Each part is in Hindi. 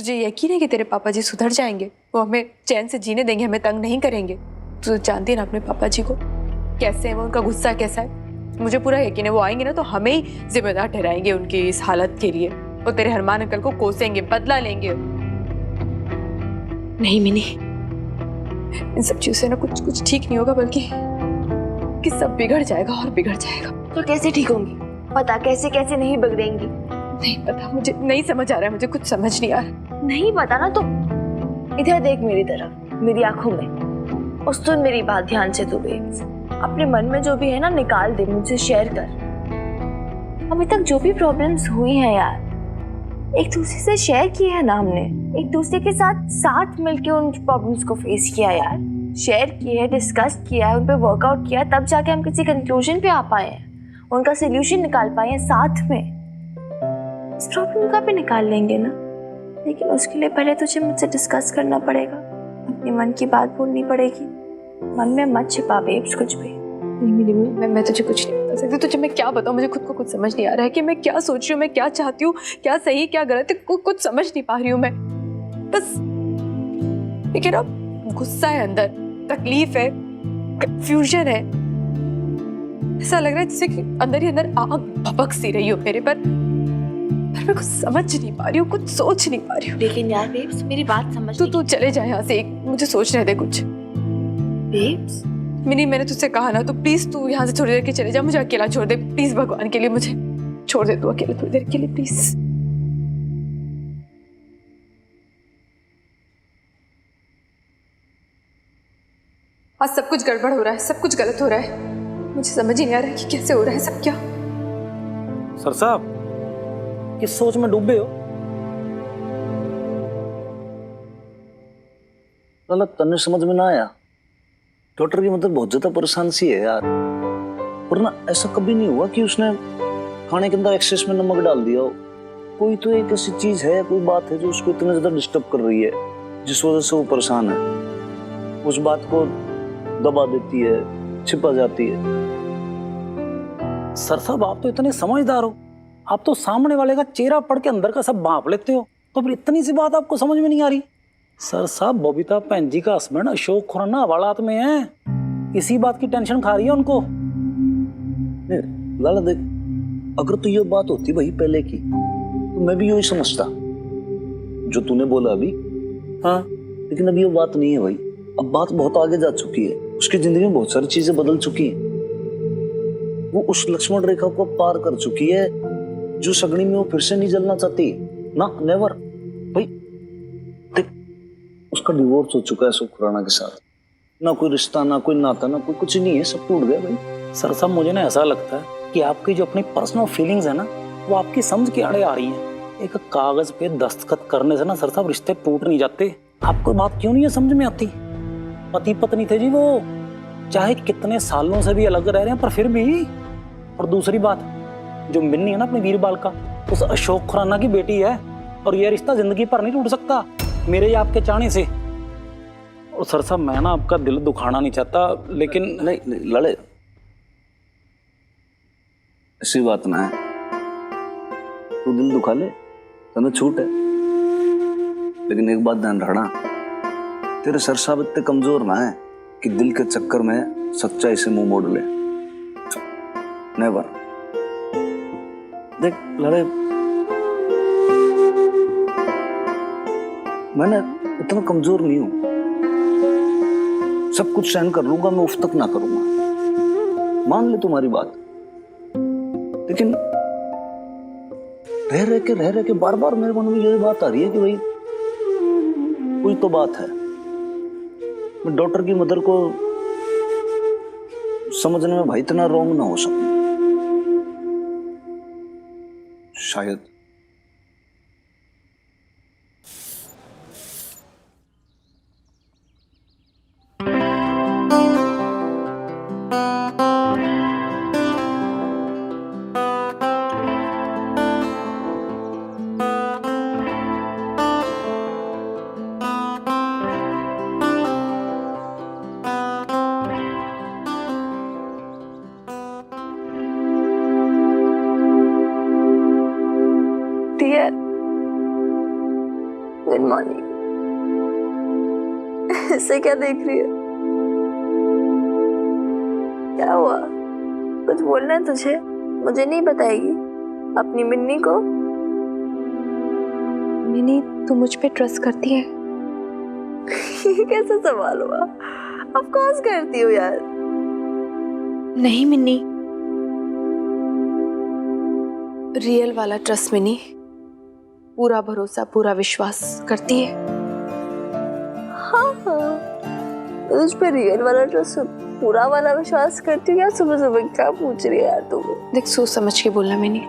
तुझे यकीन है कि तेरे पापा जी सुधर जाएंगे? वो हमें चैन से जीने देंगे, हमें तंग नहीं करेंगे? तू जानती है ना अपने पापा जी को, कैसे है वो, उनका गुस्सा कैसा है। मुझे पूरा यकीन है वो आएंगे ना तो हमें ही जिम्मेदार ठहराएंगे उनकी इस हालत के लिए। वो तेरे हरमान अंकल को कोसेंगे, बदला लेंगे। नहीं मिनी, इन सब चीजों से ना कुछ कुछ ठीक नहीं होगा, बल्कि कि सब बिगड़ जाएगा और बिगड़ जाएगा। तो कैसे ठीक होंगी? पता कैसे कैसे नहीं बिगड़ेंगी? नहीं पता, मुझे नहीं समझ आ रहा है, मुझे कुछ समझ नहीं आ रहा। नहीं पता ना तो इधर देख मेरी तरफ, मेरी आंखों में, और सुन मेरी बात ध्यान से। तू बेब्स अपने मन में जो भी है ना निकाल दे, मुझसे शेयर कर। अभी तक जो भी प्रॉब्लम्स हुई हैं यार, एक दूसरे से शेयर किया है ना हमने, एक दूसरे के साथ मिलके उन प्रॉब्लम्स को फेस किया यार, शेयर किए, डिस्कस किया, उन पे वर्कआउट किया, तब जाके हम किसी कंक्लूजन पे आ पाए हैं, उनका सोल्यूशन निकाल पाए हैं साथ में। इस प्रॉब्लम का भी निकाल लेंगे ना, लेकिन उसके लिए पहले तुझे मुझसे डिस्कस करना पड़ेगा, अपने मन की बात बोलनी पड़ेगी। मन में मत छिपा बेब्स कुछ भी। नहीं, मैं तुझे कुछ नहीं बता सकती। तुझे मैं क्या बताऊं, मुझे खुद को कुछ समझ नहीं आ रहा है कि मैं क्या सोच रही हूँ, मैं क्या चाहती हूँ, क्या सही क्या गलत है, कुछ समझ नहीं पा रही हूँ मैं। बस लेकिन अब गुस्सा है अंदर, तकलीफ है, कंफ्यूजन है। ऐसा लग रहा है जैसे कि अंदर ही अंदर आग भभक सी रही हो मेरे पर मैं कुछ समझ नहीं पा रही हूँ, कुछ सोच नहीं पा रही हूँ। लेकिन यार बेब्स मेरी बात समझ। तू चले जाए यहाँ से, मुझे सोचने दे कुछ। बेब्स मिनी, मैंने तुझसे कहा ना, तो प्लीज तू यहाँ से थोड़ी देर के चले जा, मुझे अकेला छोड़ दे प्लीज, भगवान के लिए मुझे छोड़ दे तू अकेले थोड़ी देर के लिए प्लीज। आज सब कुछ गड़बड़ हो रहा है, सब कुछ गलत हो रहा है, मुझे समझ ही नहीं आ रहा है कि कैसे हो रहा है सब। क्या सर साहब, किस सोच में डूबे हो? गलत तन्ने समझ में ना आया। डॉक्टर की मतलब बहुत ज्यादा परेशान सी है यार, वरना ऐसा कभी नहीं हुआ कि उसने खाने के अंदर एक्सेस में नमक डाल दिया हो। कोई तो एक ऐसी चीज है, कोई बात है जो उसको इतना ज्यादा डिस्टर्ब कर रही है, जिस वजह से वो परेशान है। उस बात को दबा देती है, छिपा जाती है। सर साहब, आप तो इतने समझदार हो, आप तो सामने वाले का चेहरा पढ़ के अंदर का सब भांप लेते हो, तो फिर इतनी सी बात आपको समझ में नहीं आ रही? सर साहब, बबीता भैन जी का हस्बैंड अशोक खुराना हवालात में है, इसी बात की टेंशन खा रही है उनको। लाला देख, अगर तो ये बात होती भाई पहले की, तो मैं भी यही समझता जो तूने बोला अभी। हाँ, लेकिन अभी ये बात नहीं है भाई, अब बात बहुत आगे जा चुकी है, उसकी जिंदगी में बहुत सारी चीजें बदल चुकी हैं। वो उस लक्ष्मण रेखा को पार कर चुकी है, जो सगड़ी में वो फिर से नहीं जलना चाहती ना, नेवर भाई। देख, उसका डिवोर्स हो चुका है अशोक खुराना के साथ, ना कोई रिश्ता, ना कोई नाता, ना कोई कुछ नहीं है, सब टूट गया भाई। सर साहब, मुझे ना ऐसा लगता है कि आपकी जो अपनी पर्सनल फीलिंग्स है ना, वो आपकी समझ के आड़े आ रही हैं। एक कागज पे दस्तखत करने से ना सर साहब रिश्ते टूट नहीं जाते। आपको बात क्यों नहीं है समझ में आती? पति पत्नी थे जी वो, चाहे कितने सालों से भी अलग रह रहे हैं, पर फिर भी। और दूसरी बात, जो मिन्नी है ना अपने वीरबाल का, उस अशोक खुराना की बेटी है, और ये रिश्ता जिंदगी भर नहीं टूट सकता मेरे या आपके चाहने से। और सर साहब, मैं ना आपका दिल दुखाना नहीं चाहता, लेकिन नहीं लड़े, ऐसी बात ना है। तू दिल दुखा ले, तुम्हें छूट है, लेकिन एक बात ध्यान रखना, तेरे सर साहब इतने कमजोर ना है कि दिल के चक्कर में सच्चाई से मुंह मोड़ ले। नेवर। देख लड़े, मैंने इतना कमजोर नहीं हूं, सब कुछ सहन कर लूंगा, मैं उफ तक ना करूंगा, मान ले तुम्हारी बात। लेकिन रह रह के बार बार मेरे मन में यही बात आ रही है कि भाई कोई तो बात है। मैं डॉक्टर की मदर को समझने में भाई इतना रॉन्ग ना हो सकूं शायद। Good morning. ऐसे क्या देख रही है? क्या हुआ? कुछ बोलना है तुझे? मुझे नहीं बताएगी? अपनी मिन्नी को? मिनी, तू मुझ पे ट्रस्ट करती है? ये कैसा सवाल हुआ? ऑफ कोर्स करती हूँ यार। नहीं मिन्नी, रियल वाला ट्रस्ट मिनी, पूरा भरोसा, पूरा विश्वास करती है। हाँ हाँ, तुझ पे रियल वाला ट्रस्ट, पूरा वाला विश्वास करती हूँ यार। सुबह सुबह क्या पूछ रही है यार तू? देख, सोच समझ के बोलना मिनी,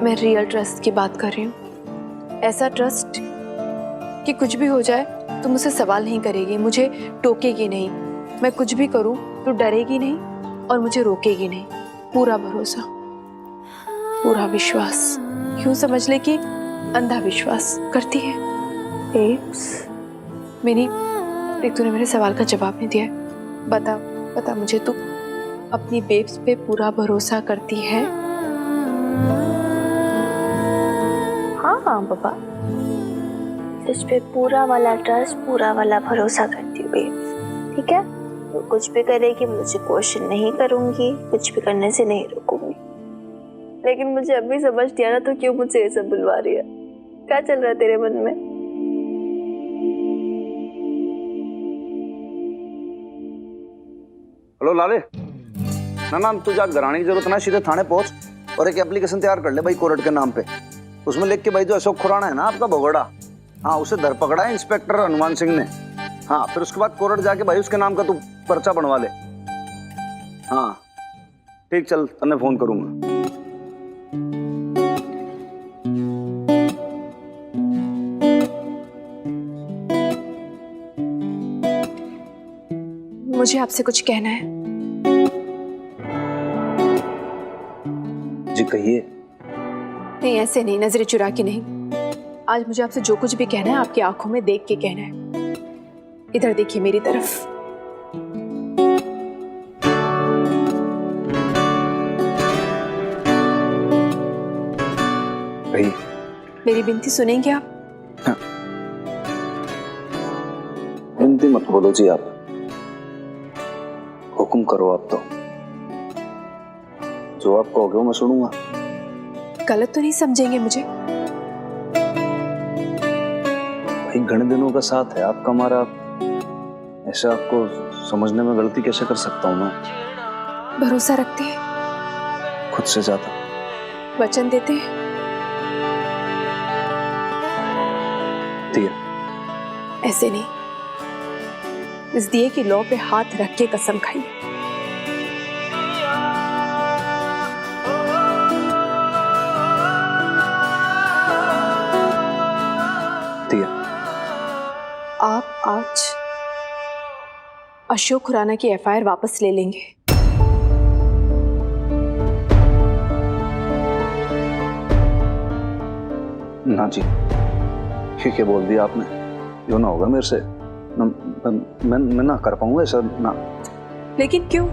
मैं रियल ट्रस्ट की बात कर रही हूँ। ऐसा ट्रस्ट कि कुछ भी हो जाए तो मुझसे सवाल नहीं करेगी, मुझे टोकेगी नहीं, मैं कुछ भी करूँ तो डरेगी नहीं और मुझे रोकेगी नहीं। पूरा भरोसा, पूरा विश्वास, यूं समझ ले कि अंधा विश्वास करती है। मिनी, देख तूने मेरे सवाल का जवाब नहीं दिया। बता बता मुझे, तू अपनी बेब्स पे पूरा भरोसा करती है? हाँ हाँ पापा, तुझ पे पूरा वाला ट्रस्ट, पूरा वाला भरोसा करती हूँ बेब्स। ठीक है, तो कुछ भी करेगी मुझे क्वेश्चन नहीं करूंगी, कुछ भी करने से नहीं रोकूंगी। लेकिन मुझे अभी समझ नहीं आ रहा तो क्यों मुझे ये सब बुलवा रही है? क्या चल रहा है तेरे मन में? हेलो लाले, ना तुझे आज घराने की जरूरत ना, सीधे थाने पहुंच और एक एप्लीकेशन तैयार कर ले भाई कोर्ट के नाम पे। उसमें लिख के भाई जो अशोक खुराना है ना आपका भगोड़ा, हाँ उसे धर पकड़ा है इंस्पेक्टर हनुमान सिंह ने। हाँ फिर उसके बाद कोर्ट जाके भाई उसके नाम का तू पर्चा बनवा ले। हाँ ठीक, चल तन्ने फोन करूंगा। मुझे आपसे कुछ कहना है। जी कहिए। नहीं ऐसे नहीं, नजरें चुरा के नहीं। आज मुझे आपसे जो कुछ भी कहना है आपकी आंखों में देख के कहना है। इधर देखिए मेरी तरफ। भाई मेरी विनती सुनेंगे आप? हाँ। विनती मत बोलो जी, आप हुक्म करो। आप तो जो आप कहोगे वो मैं सुनूंगा। गलत तो नहीं समझेंगे मुझे? भाई घने दिनों का साथ है आपका हमारा, ऐसे आपको समझने में गलती कैसे कर सकता हूँ मैं? भरोसा रखते हैं? खुद से ज्यादा। वचन देते हैं? दिया। ऐसे नहीं, इस दिए की लौ पे हाथ रख के कसम खाइए। दिया। आप आज अशोक खुराना की एफआईआर वापस ले लेंगे? ना जी, ठीक है बोल दिया आपने, यो ना होगा मेरे से ना, मैं ना कर पाऊंगा ऐसा ना। लेकिन क्यों?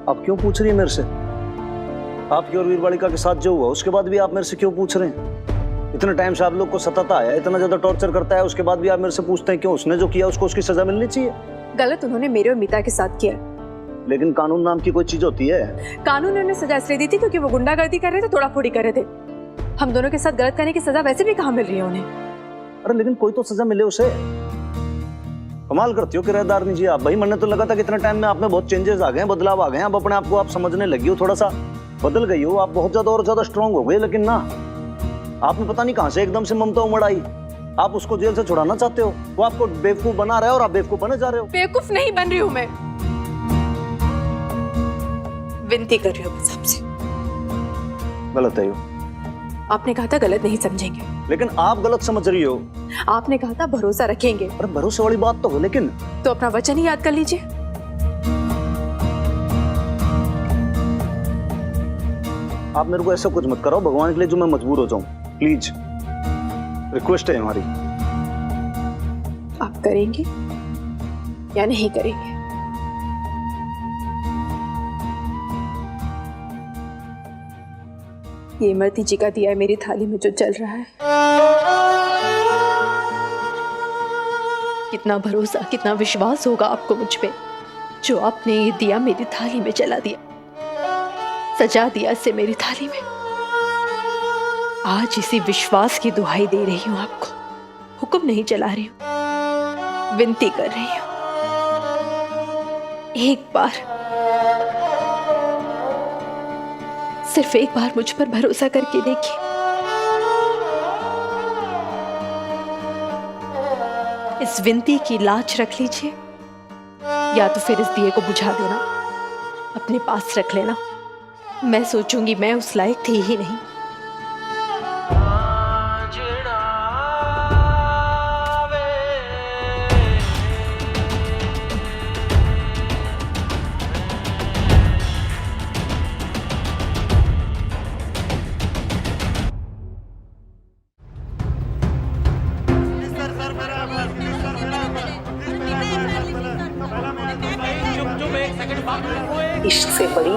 आप क्यों पूछ रही है मेरे से? आपकी और वीर बालिका के साथ जो हुआ उसके बाद भी आप मेरे से क्यों पूछ रहे हैं? इतने टाइम से आप लोग को सताता है, इतना ज्यादा टॉर्चर करता है, उसके बाद भी आप मेरे से पूछते हैं क्यों? उसने जो किया उसको उसकी सजा मिलनी चाहिए। गलत उन्होंने मेरे और मीता के साथ किया। लेकिन कानून नाम की कोई चीज होती है? कानून ने उन्हें सजा इसलिए दी थी क्योंकि वो गुंडागर्दी कर रहे थे, तोड़ाफोड़ी कर रहे थे। हम दोनों के साथ गलत करने की सजा वैसे भी कहाँ मिल रही है उन्हें? अरे लेकिन कोई तो सजा मिले उसे। कमाल करती हो किराएदार नहीं जी आप। भाई मैंने तो लगा था कि इतने टाइम में आप में बहुत चेंजेस आ गए हैं, बदलाव आ गए हैं, अब अपने आप को आप समझने लगी हो, थोड़ा सा बदल गई हो, आप बहुत ज्यादा और ज्यादा स्ट्रांग हो गए। लेकिन ना, आपने पता नहीं कहां से एकदम से ममता उमड़ आई। आप उसको जेल से छुड़ाना चाहते हो, वो आपको बेवकूफ बना रहा है और आप बेवकूफ बने जा रहे हो। बेवकूफ नहीं बन रही हूं मैं, विनती कर रही हूं बस आपसे। गलत है यो। आपने कहा था गलत नहीं समझेंगे, लेकिन आप गलत समझ रही हो। आपने कहा था भरोसा रखेंगे। अरे भरोसे वाली बात तो हो, लेकिन तो अपना वचन ही याद कर लीजिए। आप मेरे को ऐसा कुछ मत कराओ भगवान के लिए जो मैं मजबूर हो जाऊं, प्लीज। रिक्वेस्ट है हमारी। आप करेंगे या नहीं करेंगे? ये इमरती जी का दिया है मेरी थाली में जो चल रहा है। कितना भरोसा, कितना विश्वास होगा आपको मुझ पे, जो आपने ये दिया मेरी थाली में जला दिया, सजा दिया इसे मेरी थाली में। आज इसी विश्वास की दुहाई दे रही हूं आपको, हुक्म नहीं चला रही हूं, विनती कर रही हूं, एक बार, सिर्फ एक बार मुझ पर भरोसा करके देखिए। इस विनती की लाज रख लीजिए, या तो फिर इस दिए को बुझा देना, अपने पास रख लेना। मैं सोचूंगी मैं उस लायक थी ही नहीं। इश्क से बड़ी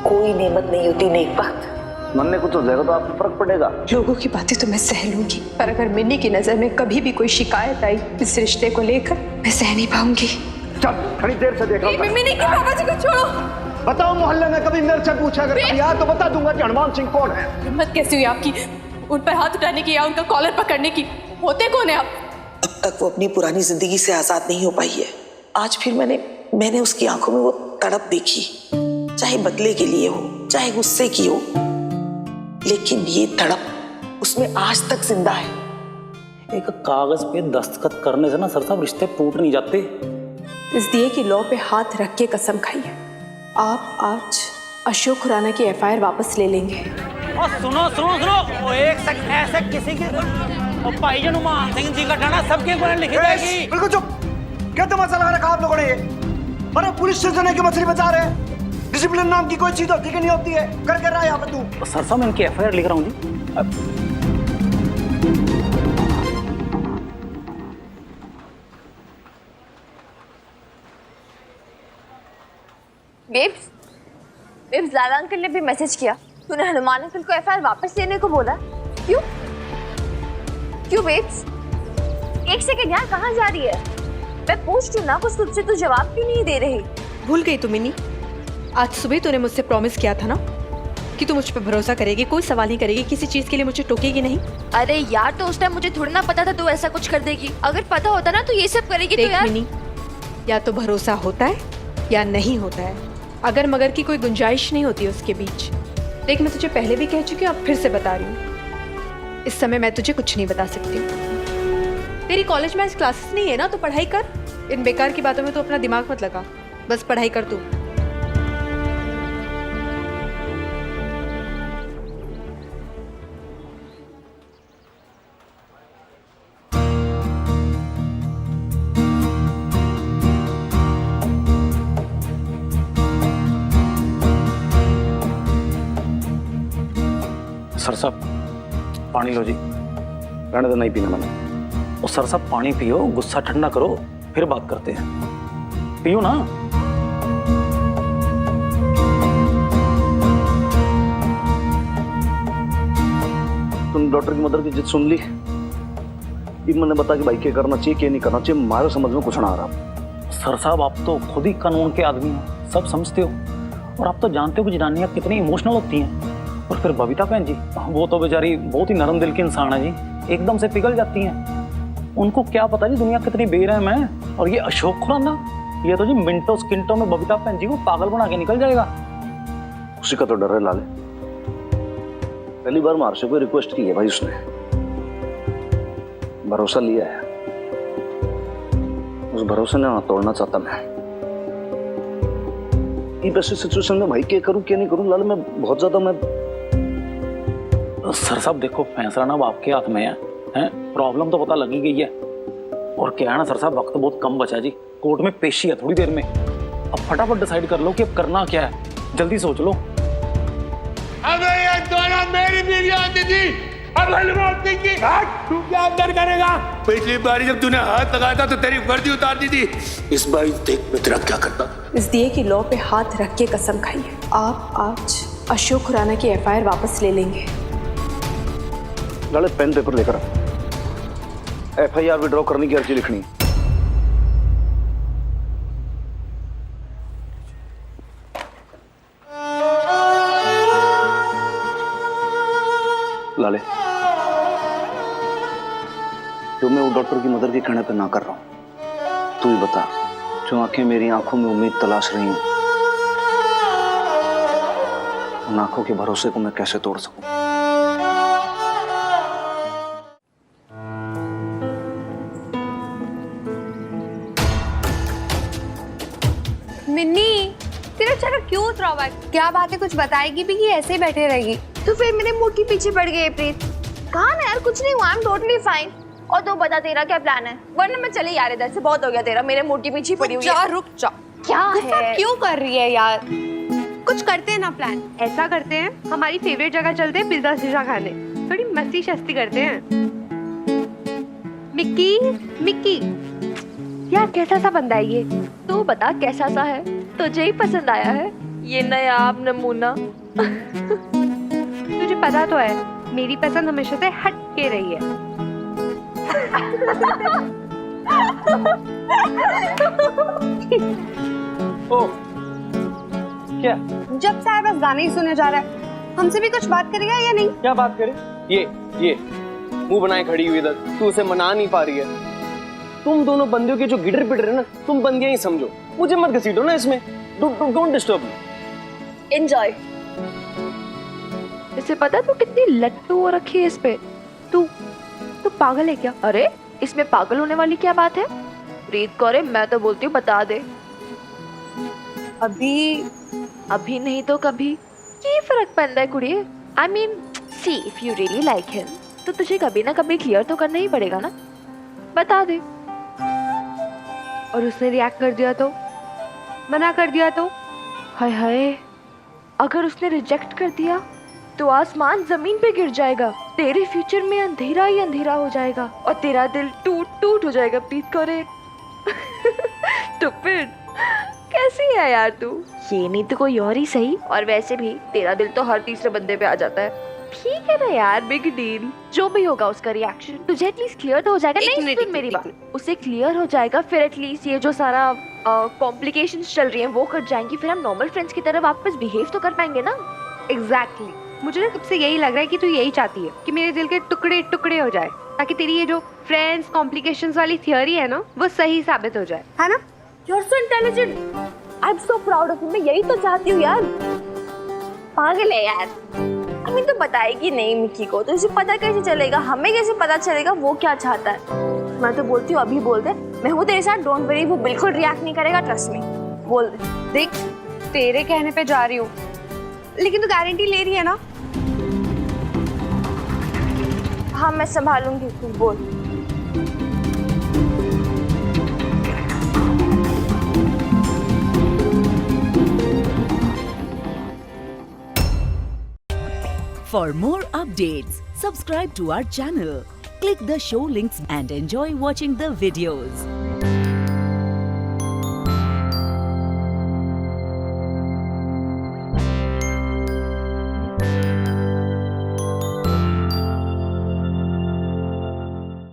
कोई नेमत नहीं होती नेक बात। मन में कुछ हो जाएगा तो आपको फर्क पड़ेगा। लोगों की बातें तो मैं सह लूंगी, पर अगर मिन्नी की नजर में कभी भी कोई शिकायत आई इस रिश्ते को लेकर, मैं सह नहीं पाऊंगी। चल थोड़ी देर से देख रहा हूँ। मिन्नी की बाबा जी को छोड़ो। बताओ मोहल्ले में कभी मेरे से पूछा अगर यार तो बता दूंगा कि हनुमान सिंह कौन है। हिम्मत कैसी हुई आपकी उन पर हाथ उठाने की या उनका कॉलर पकड़ने की? होते कौन है आप? अब तक वो अपनी पुरानी जिंदगी से आजाद नहीं हो पाई है। आज फिर मैंने उसकी आंखों में वो तड़प देखी, चाहे बदले के लिए हो, चाहे गुस्से की हो, लेकिन ये तड़प उसमें आज तक जिंदा है। एक कागज पे दस्तखत करने से ना सर साहब रिश्ते टूट नहीं जाते। इस दिए की लौ पे हाथ रख के कसम खाइए, आप आज अशोक खुराना की एफआईआर वापस ले लेंगे। और सुनो सुनो सुनो, वो एक सेकंड ऐसे किसी की और भाईजान हनुमान सिंह जी का गाना सबके ऊपर लिखी जाएगी। बिल्कुल चुप। क्या तमाशा लगा रखा आप लोगों ने ये? अरे पुलिस स्टेशन की मछली बचा रहे हैं। डिसिप्लिन नाम की कोई चीज होती है कि नहीं होती है? कर रहा है यहाँ पे तू। सर साहब मैं इनकी एफआईआर लिख रहा हूँ जी। बेब्स लाला अंकल ने भी मैसेज किया। तूने हनुमान अंकल को एफआईआर वापस लेने को बोला, क्यों बेब्स? एक सेकंड यार, कहाँ जा रही है? मैं पूछ रही ना कुछ तुझसे, तू जवाब क्यों नहीं दे रही? भूल गई तू मिनी? आज सुबह तूने मुझसे प्रॉमिस किया था ना कि तू मुझ पर भरोसा करेगी, कोई सवाल नहीं करेगी, किसी चीज के लिए मुझे टोकेगी नहीं। अरे यार, तो उस टाइम मुझे थोड़ी ना पता था तू ऐसा कुछ कर देगी। अगर पता होता ना तो ये सब करेगी। तो यार मिनी, या तो भरोसा होता है या नहीं होता है, अगर मगर की कोई गुंजाइश नहीं होती उसके बीच। देख, मैं तुझे पहले भी कह चुकी हूँ, अब फिर से बता रही हूँ, इस समय मैं तुझे कुछ नहीं बता सकती हूँ। तेरी कॉलेज में आज क्लासेस नहीं है ना, तो पढ़ाई कर। इन बेकार की बातों में तो अपना दिमाग मत लगा, बस पढ़ाई कर तू। सर साहब पानी लो जी। रहने तो नहीं पीना मैंने। और सर साहब पानी पियो, गुस्सा ठंडा करो, फिर बात करते हैं। पियो ना। तुम डॉक्टर की मदर की जिद सुन ली। अब मैंने बता कि भाई क्या करना चाहिए क्या नहीं करना चाहिए, मारे समझ में कुछ ना आ रहा। सर साहब आप तो खुद ही कानून के आदमी हो, सब समझते हो, और आप तो जानते हो कि जनानियां कितनी इमोशनल होती हैं। और फिर बबीता बहन जी, वो तो बेचारी बहुत ही नरम दिल की इंसान है जी, एकदम से पिघल जाती हैं। उनको क्या पता जी दुनिया कितनी बेरहम है। और ये अशोक खुराना, ये तो जी मिनटों स्किंटों में बबीता बहन जी को पागल बना के निकल जाएगा। उसी का तो डर है लाले। पहली बार मार से कोई रिक्वेस्ट की है भाई, उसने भरोसा लिया है, उस भरोसे ने ना तोड़ना चाहता मैं। ऐसी सिचुएशन में भाई क्या करूं क्या नहीं करूं लाले, मैं बहुत ज्यादा सर साहब देखो, फैसला ना आपके हाथ में है, प्रॉब्लम तो पता लगी गई है। और क्या है ना सर साहब, वक्त बहुत कम बचा है जी, कोर्ट में पेशी है थोड़ी देर में। अब फटाफट डिसाइड कर लो कि अब करना क्या है, जल्दी सोच लो। अबे ये दोनों मेरी बीवी आती थी, अब हनुमान सिंह की तू क्या अंदर करेगा? पिछली बार जब तूने हाथ लगाया था तो तेरी वर्दी उतार दी थी, इस बार देख मैं तेरा क्या करता। इस दिए की लौ पे हाथ रख के कसम खाइए, आप आज अशोक खुराना की एफआईआर वापस ले लेंगे। लाले पेन पेपर लेकर एफआईआर विड्रॉ करने की अर्जी लिखनी। लाले, जो मैं वो डॉक्टर की मदर के कहने पे ना कर रहा हूं, तू ही बता, जो आंखें मेरी आंखों में उम्मीद तलाश रही हूं, उन आंखों के भरोसे को मैं कैसे तोड़ सकूं? मिन्नी, तेरा चेहरा क्यों उतरा हुआ है? क्या बात है, कुछ बताएगी भी कि ऐसे ही बैठे रहेगी? तो फिर मेरे मूड के पीछे पड़ गई प्रीत। कहा ना यार, कुछ नहीं हुआ, आई एम टोटली फाइन। और तू बता तेरा क्या प्लान है, वरना मैं चली यार इधर से, बहुत हो गया तेरा, मेरे मूड के पीछे पड़ी हुई है। रुक जा। क्या गुस्सा है? क्यों कर रही है यार? कुछ करते हैं ना प्लान। ऐसा करते हैं, हमारी फेवरेट जगह चलते हैं पिज्जा शिजा खाने, थोड़ी मस्ती शस्ती करते हैं। मिक्की, मिक्की यार कैसा सा बंदा है ये? तू बता कैसा सा है, तुझे ही पसंद आया है ये नया आप नमूना? तुझे पता तो है मेरी पसंद हमेशा से हट के रही है। ओ, क्या जब से आया बस गाने ही सुने जा रहा है। हमसे भी कुछ बात करेगा या नहीं? क्या बात करे? ये मुंह बनाए खड़ी हुई इधर, तू उसे मना नहीं पा रही है। तुम दोनों बंदियों के जो गिटर पिटर है ना, तुम बंदियां ही समझो, मुझे मत घसीटो ना इसमें। Don't disturb me. एंजॉय। इसे पता है तू कितनी लट्टू हो रखी है इस पे? तू पागल है क्या? अरे इसमें पागल होने वाली क्या बात है? प्रीत करे, मैं तो बोलती हूँ बता दे। अभी नहीं तो कभी क्या फर्क पड़ता है कुड़ी? I mean see, if you really like him तो तुझे कभी ना कभी क्लियर तो करना ही पड़ेगा ना, बता दे। और उसने रिएक्ट कर दिया तो, मना कर दिया तो? हाय हाय, अगर उसने रिजेक्ट कर दिया तो आसमान जमीन पे गिर जाएगा, तेरे फ्यूचर में अंधेरा ही अंधेरा हो जाएगा और तेरा दिल टूट हो जाएगा। प्रीत करे स्टूपिड, कैसी है यार तू? ये नहीं तो कोई और ही सही, और वैसे भी तेरा दिल तो हर तीसरे बंदे पे आ जाता है। ठीक है ना यार, बिग डील। जो भी होगा उसका रिएक्शन तुझे एटलीस्ट क्लियर तो हो जाएगा। नहीं सुन मेरी बात, उसे क्लियर हो जाएगा, फिर एटलीस्ट ये जो सारा कॉम्प्लिकेशंस चल रही हैं वो कट जाएंगी, फिर हम नॉर्मल फ्रेंड्स की तरह वापस बिहेव तो कर पाएंगे ना। एग्जैक्टली। मुझे ना तुझसे यही लग रहा है कि तू यही चाहती है कि मेरे दिल के टुकड़े टुकड़े हो जाए, ताकि तेरी ये जो फ्रेंड्स कॉम्प्लिकेशंस वाली थियरी है ना, वो सही साबित हो जाए, है ना? You are so intelligent, I am so proud of you. मैं यही तो चाहती हूँ यार। पागल है यार। अम्मी तो बताएगी नहीं मिक्की को, तो इसे पता कैसे चलेगा? हमें कैसे पता चलेगा वो क्या चाहता है? मैं तो बोलती हूँ अभी बोल दे, मैं हूँ तेरे साथ, डोंट वरी, वो बिल्कुल रिएक्ट नहीं करेगा, ट्रस्ट मी। बोल दे। देख, तेरे कहने पे जा रही हूँ, लेकिन तू गारंटी ले रही है ना? हाँ मैं संभालूंगी, तू बोल। For more updates, subscribe to our channel, click the show links and enjoy watching the videos.